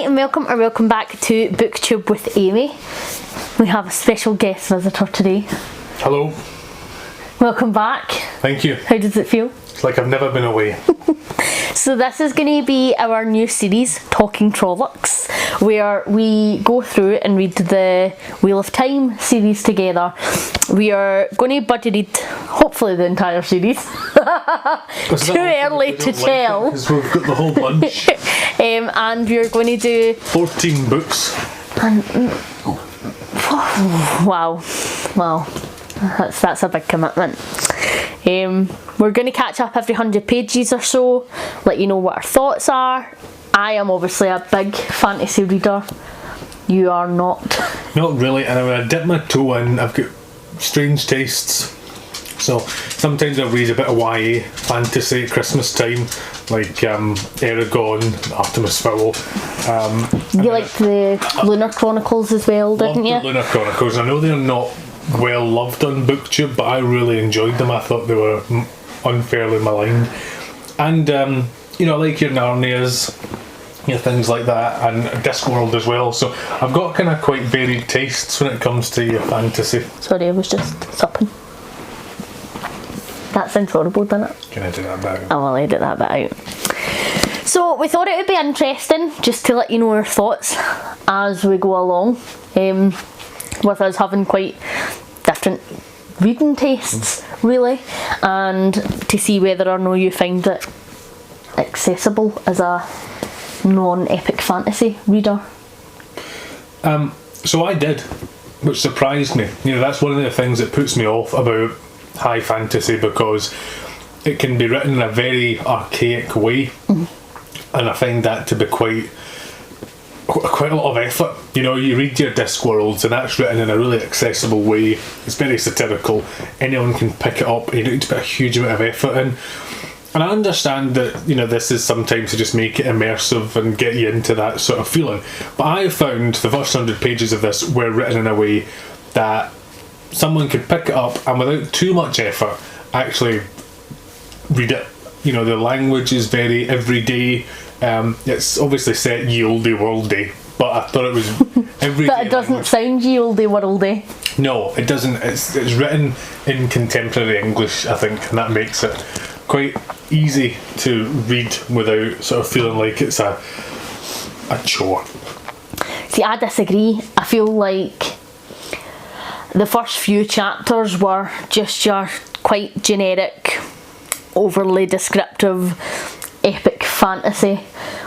and welcome back to BookTube with Amy. We have a special guest visitor today. Hello. Welcome back. Thank you. How does it feel? It's like I've never been away. So this is going to be our new series, Talking Trollocs, where we go through and read the Wheel of Time series together. We are going to budget read, hopefully, the entire series. Too early to tell. Because we've got the whole bunch. And we're going to do 14 books. And wow, that's a big commitment. We're going to catch up every 100 pages or so, let you know what our thoughts are. I am obviously a big fantasy reader. You are not. Not really, and when I dip my toe in, I've got strange tastes. So sometimes I read a bit of YA fantasy at Christmas time, like Eragon, Artemis Fowl. You liked the Lunar Chronicles as well, didn't you? The Lunar Chronicles. I know they're not well loved on BookTube, but I really enjoyed them. I thought they were unfairly maligned. And you know, like your Narnias, you know, things like that, and Discworld as well. So I've got kind of quite varied tastes when it comes to your fantasy. Sorry, I was just supping. That sounds horrible, doesn't it? Can I do that bit out? I will edit that bit out. So we thought it would be interesting just to let you know our thoughts as we go along, with us having quite different reading tastes, really, and to see whether or not you find it accessible as a non-epic fantasy reader. So I did, which surprised me. You know, that's one of the things that puts me off about high fantasy, because it can be written in a very archaic way, and I find that to be quite a lot of effort. You know, you read your Discworlds and that's written in a really accessible way. It's very satirical. Anyone can pick it up. You don't need to put a huge amount of effort in. And I understand that, you know, this is sometimes to just make it immersive and get you into that sort of feeling. But I found the first 100 pages of this were written in a way that someone could pick it up and without too much effort actually read it. You know, the language is very everyday. It's obviously set ye olde worldy, but I thought it was everyday. But it doesn't sound ye olde worldy. No, it doesn't. It's written in contemporary English, I think, and that makes it quite easy to read without sort of feeling like it's a chore. See, I disagree. I feel like the first few chapters were just your quite generic, overly descriptive epic fantasy,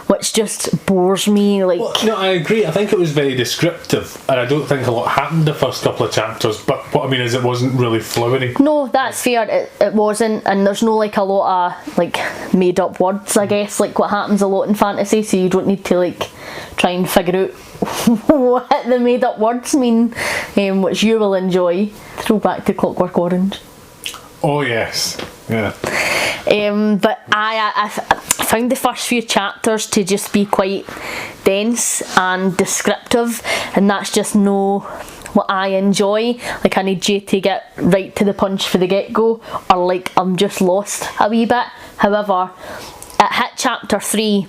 which just bores me. Like, well, no, I agree. I think it was very descriptive, and I don't think a lot happened the first couple of chapters, but what I mean is it wasn't really flowery. No, that's fair. It wasn't, and there's no like a lot of like made up words, I guess, like what happens a lot in fantasy, so you don't need to like try and figure out what the made up words mean, which you will enjoy. Throw back to Clockwork Orange. Oh yes, yeah. But I found the first few chapters to just be quite dense and descriptive, and that's just not what I enjoy. Like, I need you to get right to the punch for the get-go, or like I'm just lost a wee bit. However, it hit chapter 3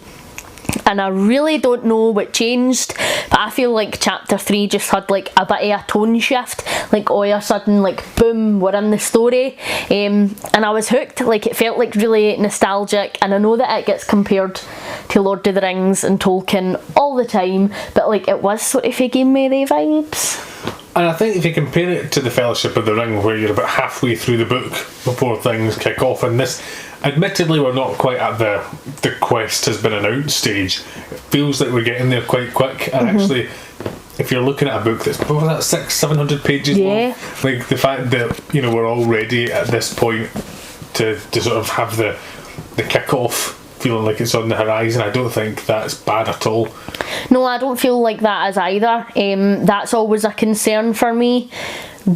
and I really don't know what changed, but I feel like chapter 3 just had like a bit of a tone shift, like all of a sudden, like boom, we're in the story, and I was hooked. Like, it felt like really nostalgic, and I know that it gets compared to Lord of the Rings and Tolkien all the time, but like it was sort of giving me the vibes. And I think if you compare it to the Fellowship of the Ring, where you're about halfway through the book before things kick off, and this, admittedly, we're not quite at the quest has been announced stage. It feels like we're getting there quite quick, and actually, if you're looking at a book that's, what was that, 600-700 pages long, like the fact that, you know, we're already at this point to sort of have the kick-off feeling like it's on the horizon, I don't think that's bad at all. No, I don't feel like that as either. That's always a concern for me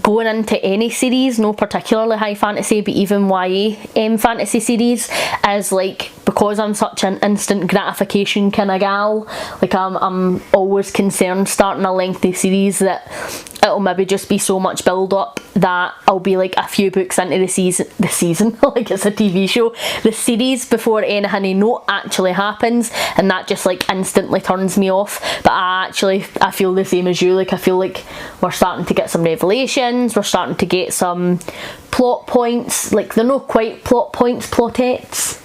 going into any series, no particularly high fantasy, but even YA fantasy series, is like, because I'm such an instant gratification kind of gal, like I'm always concerned starting a lengthy series that it'll maybe just be so much build up that I'll be like a few books into the season like it's a TV show, the series, before anything I know actually happens, and that just like instantly turns me off. But I feel the same as you, like I feel like we're starting to get some revelations, we're starting to get some plot points, like they're not quite plot points, plotettes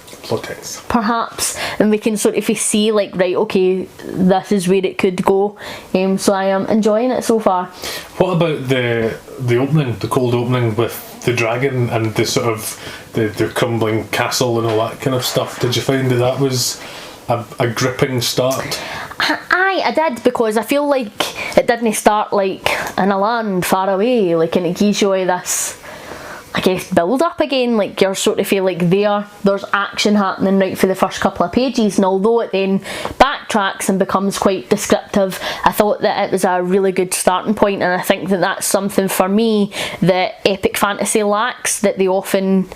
perhaps, and we can sort of see like, right, okay, this is where it could go. So I am enjoying it so far. What about the opening, the cold opening with the dragon and the sort of the crumbling castle and all that kind of stuff? Did you find that was a gripping start? I did, because I feel like it didn't start like in a land far away, like, and it gives you all this, I guess, build up again, like you're sort of feel like there's action happening right for the first couple of pages, and although it then backtracks and becomes quite descriptive, I thought that it was a really good starting point, and I think that that's something for me that epic fantasy lacks, that they often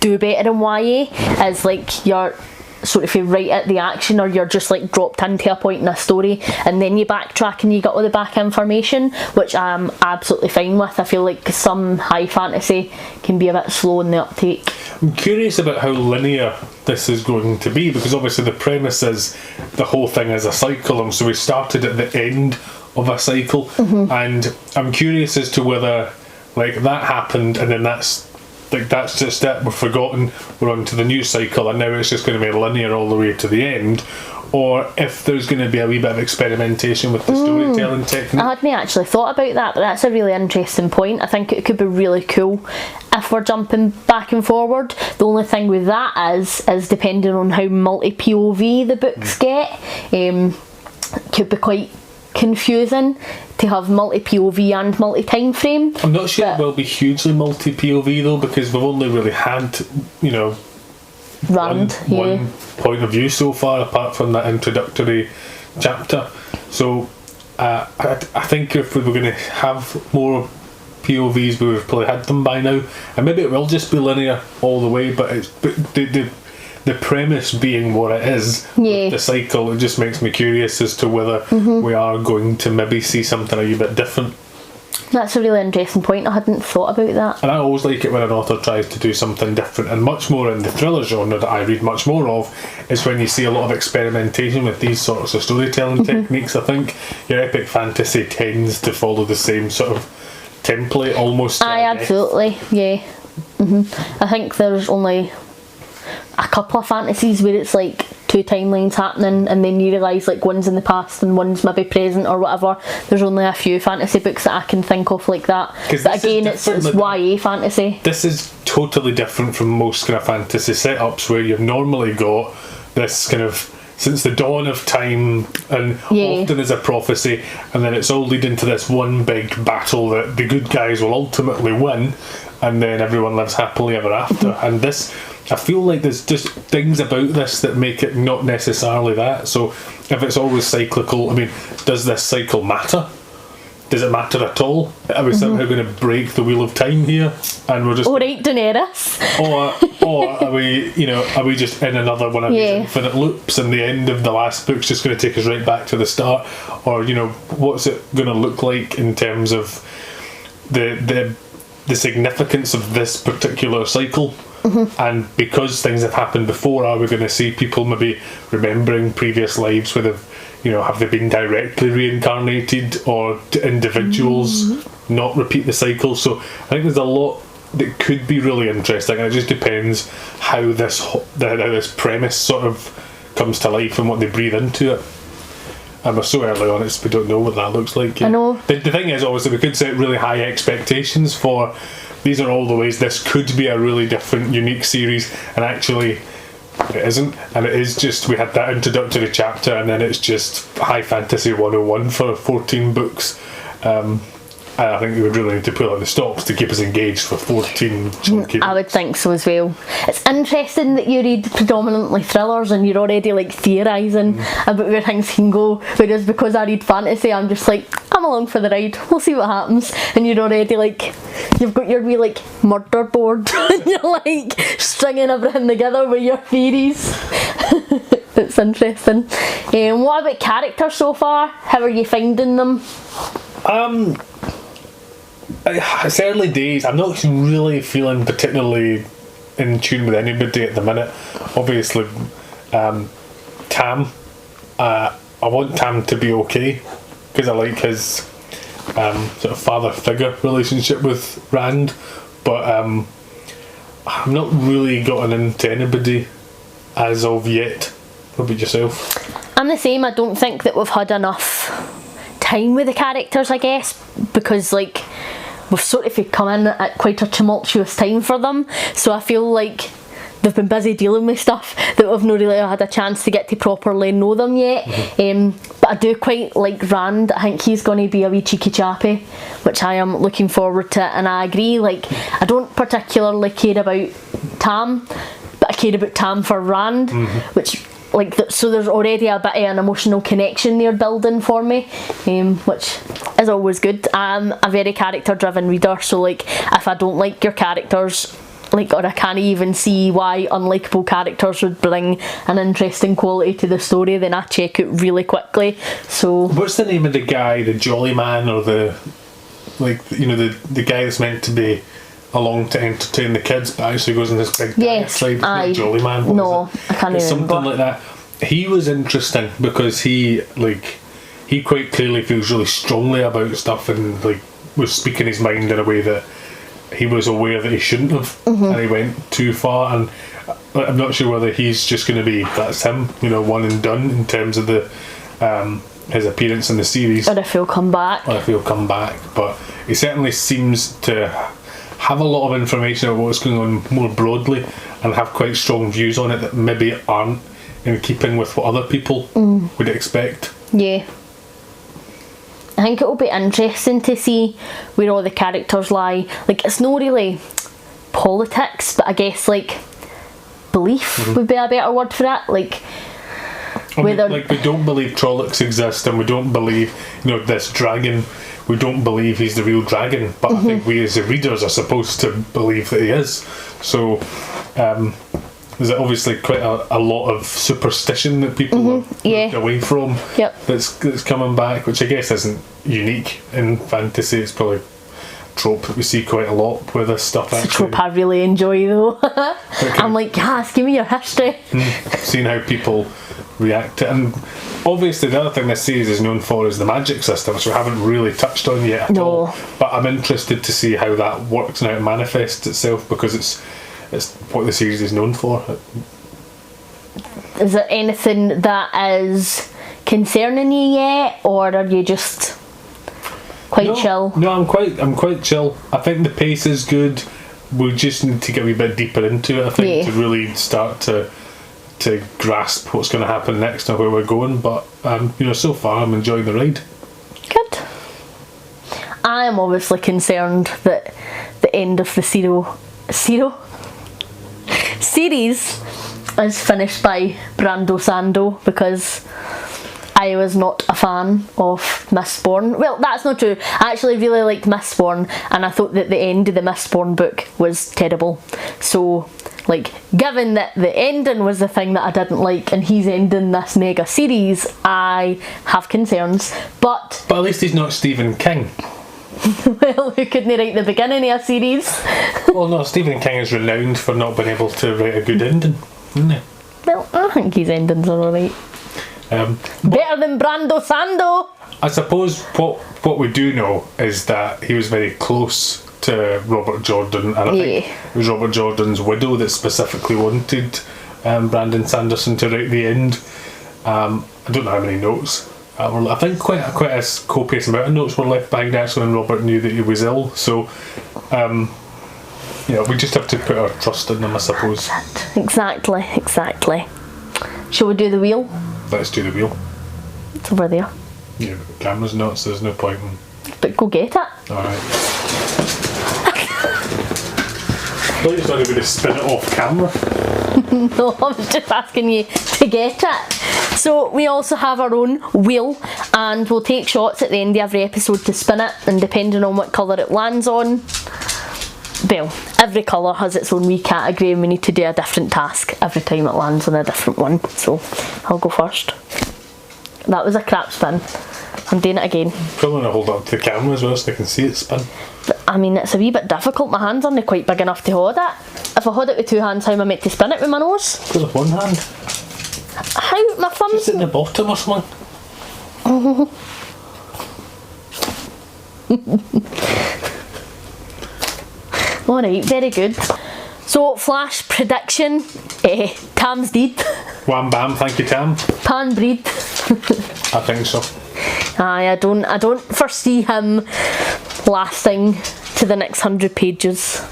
do better in YA, is like you're sort of right at the action, or you're just like dropped into a point in a story and then you backtrack and you get all the back information, which I'm absolutely fine with. I feel like some high fantasy can be a bit slow in the uptake. I'm curious about how linear this is going to be, because obviously the premise is the whole thing is a cycle, and so we started at the end of a cycle, and I'm curious as to whether like that happened and then that's just it, we're forgotten, we're on to the new cycle, and now it's just going to be linear all the way to the end, or if there's going to be a wee bit of experimentation with the storytelling technique. I hadn't actually thought about that, but that's a really interesting point. I think it could be really cool if we're jumping back and forward. The only thing with that is depending on how multi-POV the books get, could be quite confusing to have multi-POV and multi-time frame. I'm not sure it will be hugely multi-POV though, because we've only really had, one point of view so far, apart from that introductory chapter. So I think if we were going to have more POVs, we would have probably had them by now, and maybe it will just be linear all the way, but the premise being what it is, with the cycle, it just makes me curious as to whether we are going to maybe see something a wee bit different. That's a really interesting point. I hadn't thought about that. And I always like it when an author tries to do something different, and much more in the thriller genre that I read much more of, is when you see a lot of experimentation with these sorts of storytelling techniques. I think your epic fantasy tends to follow the same sort of template almost. Absolutely, yeah. I think there's only a couple of fantasies where it's like two timelines happening, and then you realise like one's in the past and one's maybe present or whatever. There's only a few fantasy books that I can think of like that. But again, it's YA fantasy. This is totally different from most kind of fantasy setups, where you've normally got this kind of since the dawn of time, and often as a prophecy, and then it's all leading to this one big battle that the good guys will ultimately win, and then everyone lives happily ever after. And this, I feel like there's just things about this that make it not necessarily that. So if it's always cyclical, I mean, does this cycle matter? Does it matter at all? Are we somehow going to break the wheel of time here, and we're just alright, Daenerys? or are we just in another one of these infinite loops, and the end of the last book's just going to take us right back to the start? Or what's it going to look like in terms of the significance of this particular cycle? And because things have happened before, are we going to see people maybe remembering previous lives where they've have they been directly reincarnated, or do individuals not repeat the cycle? So I think there's a lot that could be really interesting, and it just depends how this premise sort of comes to life and what they breathe into it. And we're so early on, we don't know what that looks like. I know. The thing is, obviously, we could set really high expectations for these are all the ways this could be a really different, unique series, and actually it isn't. And it is just, we had that introductory chapter, and then it's just high fantasy 101 for 14 books. And I think we would really need to pull out the stops to keep us engaged for 14 chunky books. I would think so as well. It's interesting that you read predominantly thrillers and you're already like theorising about where things can go, whereas because I read fantasy, I'm just like, I'm along for the ride, we'll see what happens. And you're already like, you've got your wee like murder board and you're like stringing everything together with your theories. It's interesting. What about characters so far? How are you finding them? It's early days. I'm not really feeling particularly in tune with anybody at the minute. Obviously, Tam. I want Tam to be okay because I like his sort of father figure relationship with Rand, but I'm not really gotten into anybody as of yet. What about yourself? I'm the same. I don't think that we've had enough time with the characters, I guess, because like we've sort of come in at quite a tumultuous time for them, so I feel like they've been busy dealing with stuff that we've not really had a chance to get to properly know them yet. But I do quite like Rand. I think he's going to be a wee cheeky chappy, which I am looking forward to, and I agree, like I don't particularly care about Tam, but I care about Tam for Rand, which like so there's already a bit of an emotional connection there building for me, which is always good. I'm a very character driven reader, so like if I don't like your characters, like, or I can't even see why unlikable characters would bring an interesting quality to the story, then I check it really quickly. So what's the name of the guy, the jolly man, or the the guy that's meant to be along to entertain the kids but actually goes on this big slide? Jolly man? No, I can't remember. Something like that. He was interesting because he quite clearly feels really strongly about stuff and like was speaking his mind in a way that he was aware that he shouldn't have, and he went too far. And I'm not sure whether he's just going to be that's him, one and done in terms of the his appearance in the series, or if he'll come back. But he certainly seems to have a lot of information about what's going on more broadly and have quite strong views on it that maybe aren't in keeping with what other people would expect. Yeah. I think it will be interesting to see where all the characters lie. Like, it's not really politics, but I guess like belief would be a better word for it. Like, whether we don't believe Trollocs exist, and we don't believe this dragon. We don't believe he's the real dragon, but I think we as the readers are supposed to believe that he is. So there's obviously quite a lot of superstition that people have moved away from. That's coming back, which I guess isn't unique in fantasy. It's probably a trope that we see quite a lot with this stuff. It's a trope I really enjoy though. I'm like, yes, give me your history. Seeing how people react to it. And obviously the other thing this series is known for is the magic system, which we haven't really touched on yet at all. But I'm interested to see how that works and how it manifests itself, because it's what the series is known for. Is there anything that is concerning you yet, or are you just quite chill? No, I'm quite chill. I think the pace is good. We just need to get a wee bit deeper into it, I think, to really start to grasp what's going to happen next and where we're going. But so far I'm enjoying the ride. Good. I am obviously concerned that the end of the series is finished by Brando Sando, because I was not a fan of Mistborn. Well, that's not true. I actually really liked Mistborn, and I thought that the end of the Mistborn book was terrible. So, like, given that the ending was the thing that I didn't like, and he's ending this mega series, I have concerns. But at least he's not Stephen King. Well, who couldn't write the beginning of a series? Well, no, Stephen King is renowned for not being able to write a good ending, isn't he? Well, I think his endings are alright. Better than Brando Sando! I suppose what we do know is that he was very close to Robert Jordan, and I think it was Robert Jordan's widow that specifically wanted Brandon Sanderson to write the end. I don't know how many notes. I think quite a copious amount of notes were left behind actually when Robert knew that he was ill. So, we just have to put our trust in him, I suppose. Exactly. Shall we do the wheel? Let's do the wheel. It's over there. Yeah, but the camera's not, so there's no point in... But go get it. Alright. I thought you thought you were going to spin it off camera. No, I was just asking you to get it. So we also have our own wheel, and we'll take shots at the end of every episode to spin it, and depending on what colour it lands on, well, every colour has its own wee category and we need to do a different task every time it lands on a different one. So I'll go first. That was a crap spin. I'm doing it again. Probably want to hold it up to the camera as well so they can see it spin. But, I mean, it's a wee bit difficult. My hands aren't quite big enough to hold it. If I hold it with two hands, how am I meant to spin it with my nose? Go with one hand. How? My thumbs? Just at the bottom or something. Alright, very good. So, flash prediction. Tam's deed. Wham bam, thank you Tam. Pan breed. I think so. Aye, I don't foresee him lasting to the next 100 pages.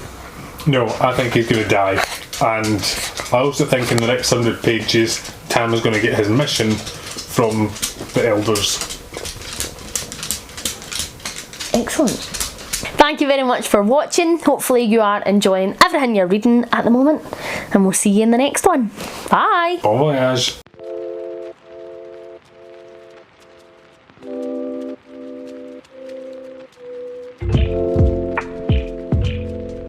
No, I think he's going to die. And I also think in the next 100 pages, Tam is going to get his mission from the elders. Excellent. Thank you very much for watching. Hopefully you are enjoying everything you're reading at the moment. And we'll see you in the next one. Bye. Bon voyage.